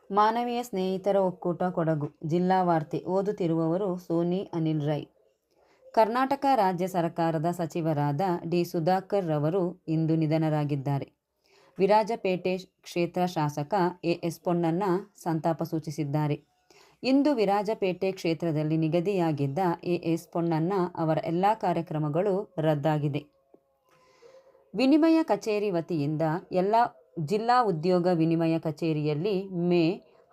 ಮಾನವೀಯ ಸ್ನೇಹಿತರ ಒಕ್ಕೂಟ ಕೊಡಗು ಜಿಲ್ಲಾ ವಾರ್ತೆ ಓದುತ್ತಿರುವವರು ಸೋನಿ ಅನಿಲ್ ರೈ. ಕರ್ನಾಟಕ ರಾಜ್ಯ ಸರ್ಕಾರದ ಸಚಿವರಾದ ಡಿ. ಸುಧಾಕರ್ ರವರು ಇಂದು ನಿಧನರಾಗಿದ್ದಾರೆ. ವಿರಾಜಪೇಟೆ ಕ್ಷೇತ್ರ ಶಾಸಕ ಎ. ಎಸ್. ಪೊನ್ನಣ್ಣ ಸಂತಾಪ ಸೂಚಿಸಿದ್ದಾರೆ. ಇಂದು ವಿರಾಜಪೇಟೆ ಕ್ಷೇತ್ರದಲ್ಲಿ ನಿಗದಿಯಾಗಿದ್ದ ಎ. ಎಸ್. ಪೊನ್ನಣ್ಣ ಅವರ ಎಲ್ಲ ಕಾರ್ಯಕ್ರಮಗಳು ರದ್ದಾಗಿದೆ. ವಿನಿಮಯ ಕಚೇರಿ ವತಿಯಿಂದ ಜಿಲ್ಲಾ ಉದ್ಯೋಗ ವಿನಿಮಯ ಕಚೇರಿಯಲ್ಲಿ ಮೇ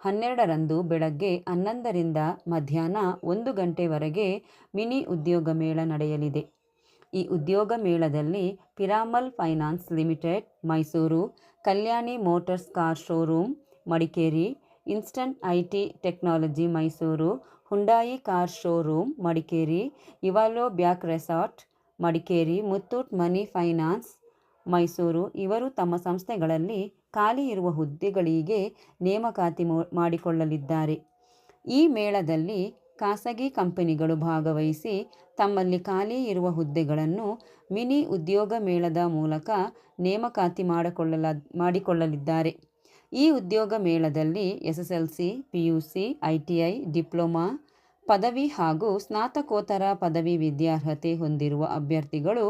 12ರಂದು ಬೆಳಗ್ಗೆ 11ರಿಂದ ಮಧ್ಯಾಹ್ನ 1 ಗಂಟೆವರೆಗೆ ಮಿನಿ ಉದ್ಯೋಗ ಮೇಳ ನಡೆಯಲಿದೆ. ಈ ಉದ್ಯೋಗ ಮೇಳದಲ್ಲಿ Piramal finance limited Mysuru, Kalyani motors car showroom Madikeri, instant IT technology Mysuru, Hyundai car showroom Madikeri, Evolve Back resort Madikeri, Muthoot money finance Mysuru ಇವರು ತಮ್ಮ ಸಂಸ್ಥೆಗಳಲ್ಲಿ ಖಾಲಿ ಇರುವ ಹುದ್ದೆಗಳಿಗೆ ನೇಮಕಾತಿ ಮಾಡಿಕೊಳ್ಳಲಿದ್ದಾರೆ. ಈ ಮೇಳದಲ್ಲಿ ಖಾಸಗಿ ಕಂಪನಿಗಳು ಭಾಗವಹಿಸಿ ತಮ್ಮಲ್ಲಿ ಖಾಲಿ ಇರುವ ಹುದ್ದೆಗಳನ್ನು ಮಿನಿ ಉದ್ಯೋಗ ಮೇಳದ ಮೂಲಕ ನೇಮಕಾತಿ ಮಾಡಿಕೊಳ್ಳಲಿದ್ದಾರೆ. ಈ ಉದ್ಯೋಗ ಮೇಳದಲ್ಲಿ SSLC, PUC, ITI, ಡಿಪ್ಲೊಮಾ, ಪದವಿ ಹಾಗೂ ಸ್ನಾತಕೋತ್ತರ ಪದವಿ ವಿದ್ಯಾರ್ಹತೆ ಹೊಂದಿರುವ ಅಭ್ಯರ್ಥಿಗಳು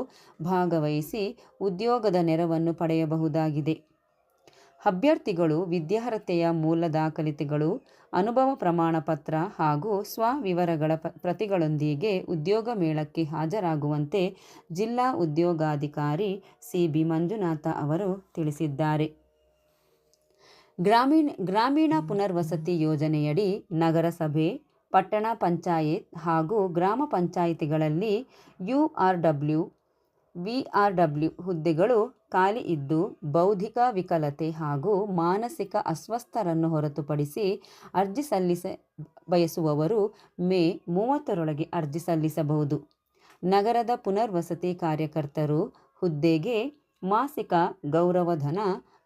ಭಾಗವಹಿಸಿ ಉದ್ಯೋಗದ ನೆರವನ್ನು ಪಡೆಯಬಹುದಾಗಿದೆ. ಅಭ್ಯರ್ಥಿಗಳು ವಿದ್ಯಾರ್ಹತೆಯ ಮೂಲ ದಾಖಲೆಗಳು, ಅನುಭವ ಪ್ರಮಾಣ ಪತ್ರ ಹಾಗೂ ಸ್ವವಿವರಗಳ ಪ್ರತಿಗಳೊಂದಿಗೆ ಉದ್ಯೋಗ ಮೇಳಕ್ಕೆ ಹಾಜರಾಗುವಂತೆ ಜಿಲ್ಲಾ ಉದ್ಯೋಗಾಧಿಕಾರಿ CB ಮಂಜುನಾಥ ಅವರು ತಿಳಿಸಿದ್ದಾರೆ. ಗ್ರಾಮೀಣ ಪುನರ್ವಸತಿ ಯೋಜನೆಯಡಿ ನಗರಸಭೆ, ಪಟ್ಟಣ ಪಂಚಾಯತ್ ಹಾಗೂ ಗ್ರಾಮ ಪಂಚಾಯಿತಿಗಳಲ್ಲಿ URW, VRW ಹುದ್ದೆಗಳು ಖಾಲಿ ಇದ್ದು ಬೌದ್ಧಿಕ ವಿಕಲತೆ ಹಾಗೂ ಮಾನಸಿಕ ಅಸ್ವಸ್ಥರನ್ನು ಹೊರತುಪಡಿಸಿ ಅರ್ಜಿ ಬಯಸುವವರು ಮೇ 30ರೊಳಗೆ ಅರ್ಜಿ ಸಲ್ಲಿಸಬಹುದು. ನಗರದ ಪುನರ್ವಸತಿ ಕಾರ್ಯಕರ್ತರು ಹುದ್ದೆಗೆ ಮಾಸಿಕ ಗೌರವಧನ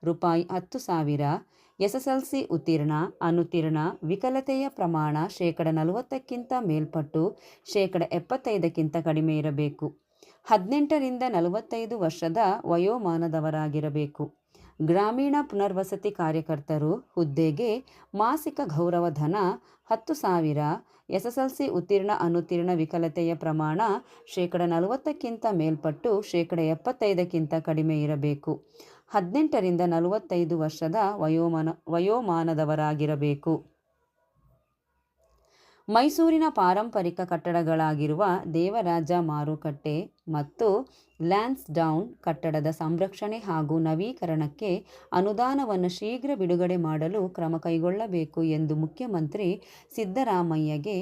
₹10,000, SSLC ಉತ್ತೀರ್ಣ, ಅನುತ್ತೀರ್ಣ, ವಿಕಲತೆಯ ಪ್ರಮಾಣ 40%ಕ್ಕಿಂತ ಮೇಲ್ಪಟ್ಟು 75%ಕ್ಕಿಂತ ಕಡಿಮೆ ಇರಬೇಕು. 18ರಿಂದ 45 ವರ್ಷದ ವಯೋಮಾನದವರಾಗಿರಬೇಕು. ಗ್ರಾಮೀಣ ಪುನರ್ವಸತಿ ಕಾರ್ಯಕರ್ತರು ಹುದ್ದೆಗೆ ಮಾಸಿಕ ಗೌರವಧನ ₹10,000, SSLC ಉತ್ತೀರ್ಣ, ಅನುತ್ತೀರ್ಣ, ವಿಕಲತೆಯ ಪ್ರಮಾಣ 40%ಕ್ಕಿಂತ ಮೇಲ್ಪಟ್ಟು 75%ಕ್ಕಿಂತ ಕಡಿಮೆ ಇರಬೇಕು. 18ರಿಂದ 45 ವರ್ಷದ ವಯೋಮಾನದವರಾಗಿರಬೇಕು. ಮೈಸೂರಿನ ಪಾರಂಪರಿಕ ಕಟ್ಟಡಗಳಾಗಿರುವ ದೇವರಾಜ ಮಾರುಕಟ್ಟೆ ಮತ್ತು ಲ್ಯಾನ್ಸ್ಡೌನ್ ಕಟ್ಟಡದ ಸಂರಕ್ಷಣೆ ಹಾಗೂ ನವೀಕರಣಕ್ಕೆ ಅನುದಾನವನ್ನು ಶೀಘ್ರ ಬಿಡುಗಡೆ ಮಾಡಲು ಕ್ರಮ ಕೈಗೊಳ್ಳಬೇಕು ಎಂದು ಮುಖ್ಯಮಂತ್ರಿ ಸಿದ್ದರಾಮಯ್ಯಗೆ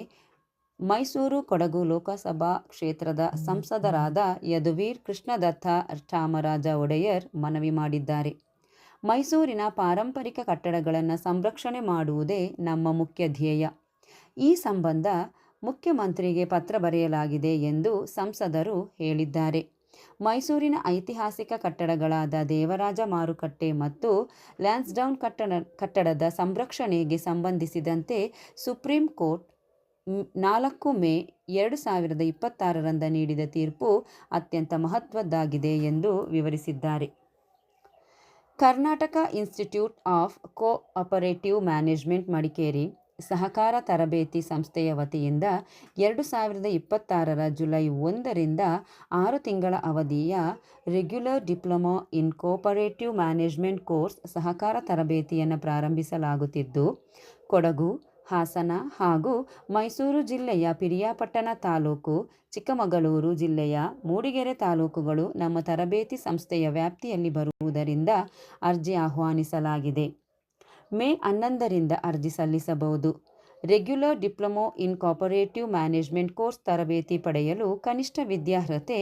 ಮೈಸೂರು ಕೊಡಗು ಲೋಕಸಭಾ ಕ್ಷೇತ್ರದ ಸಂಸದರಾದ ಯದುವೀರ್ ಕೃಷ್ಣದತ್ತ ಚಾಮರಾಜ ಒಡೆಯರ್ ಮನವಿ ಮಾಡಿದ್ದಾರೆ. ಮೈಸೂರಿನ ಪಾರಂಪರಿಕ ಕಟ್ಟಡಗಳನ್ನು ಸಂರಕ್ಷಣೆ ಮಾಡುವುದೇ ನಮ್ಮ ಮುಖ್ಯ ಧ್ಯೇಯ. ಈ ಸಂಬಂಧ ಮುಖ್ಯಮಂತ್ರಿಗೆ ಪತ್ರ ಬರೆಯಲಾಗಿದೆ ಎಂದು ಸಂಸದರು ಹೇಳಿದ್ದಾರೆ. ಮೈಸೂರಿನ ಐತಿಹಾಸಿಕ ಕಟ್ಟಡಗಳಾದ ದೇವರಾಜ ಮಾರುಕಟ್ಟೆ ಮತ್ತು ಲ್ಯಾನ್ಸ್ಡೌನ್ ಕಟ್ಟಡದ ಸಂರಕ್ಷಣೆಗೆ ಸಂಬಂಧಿಸಿದಂತೆ ಸುಪ್ರೀಂ ಕೋರ್ಟ್ 4 ಮೇ 2026ರಂದು ನೀಡಿದ ತೀರ್ಪು ಅತ್ಯಂತ ಮಹತ್ವದ್ದಾಗಿದೆ ಎಂದು ವಿವರಿಸಿದ್ದಾರೆ. Karnataka institute of cooperative management Madikeri ಸಹಕಾರ ತರಬೇತಿ ಸಂಸ್ಥೆಯ ವತಿಯಿಂದ 2026ರ ಜುಲೈ 1ರಿಂದ 6 ತಿಂಗಳ ಅವಧಿಯ regular diploma in cooperative management course ಸಹಕಾರ ತರಬೇತಿಯನ್ನು ಪ್ರಾರಂಭಿಸಲಾಗುತ್ತಿದ್ದು, ಕೊಡಗು, ಹಾಸನ ಹಾಗೂ ಮೈಸೂರು ಜಿಲ್ಲೆಯ ಪಿರಿಯಾಪಟ್ಟಣ ತಾಲೂಕು, ಚಿಕ್ಕಮಗಳೂರು ಜಿಲ್ಲೆಯ ಮೂಡಿಗೆರೆ ತಾಲೂಕುಗಳು ನಮ್ಮ ತರಬೇತಿ ಸಂಸ್ಥೆಯ ವ್ಯಾಪ್ತಿಯಲ್ಲಿ ಬರುವುದರಿಂದ ಅರ್ಜಿ ಆಹ್ವಾನಿಸಲಾಗಿದೆ. ಮೇ 11ರಿಂದ ಅರ್ಜಿ ಸಲ್ಲಿಸಬಹುದು. Regular diploma in cooperative management course ತರಬೇತಿ ಪಡೆಯಲು ಕನಿಷ್ಠ ವಿದ್ಯಾರ್ಹತೆ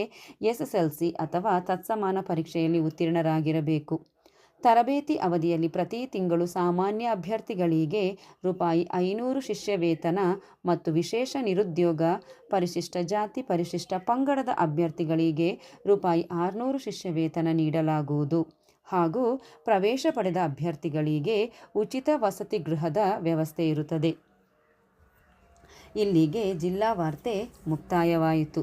SSLC ಅಥವಾ ತತ್ಸಮಾನ ಪರೀಕ್ಷೆಯಲ್ಲಿ ಉತ್ತೀರ್ಣರಾಗಿರಬೇಕು. ತರಬೇತಿ ಅವಧಿಯಲ್ಲಿ ಪ್ರತಿ ತಿಂಗಳು ಸಾಮಾನ್ಯ ಅಭ್ಯರ್ಥಿಗಳಿಗೆ ₹500 ಶಿಷ್ಯ ವೇತನ ಮತ್ತು ವಿಶೇಷ ನಿರುದ್ಯೋಗ, ಪರಿಶಿಷ್ಟ ಜಾತಿ, ಪರಿಶಿಷ್ಟ ಪಂಗಡದ ಅಭ್ಯರ್ಥಿಗಳಿಗೆ ₹600 ಶಿಷ್ಯ ವೇತನ ನೀಡಲಾಗುವುದು ಹಾಗೂ ಪ್ರವೇಶ ಪಡೆದ ಅಭ್ಯರ್ಥಿಗಳಿಗೆ ಉಚಿತ ವಸತಿ ಗೃಹದ ವ್ಯವಸ್ಥೆ ಇರುತ್ತದೆ. ಇಲ್ಲಿಗೆ ಜಿಲ್ಲಾ ವಾರ್ತೆ ಮುಕ್ತಾಯವಾಯಿತು.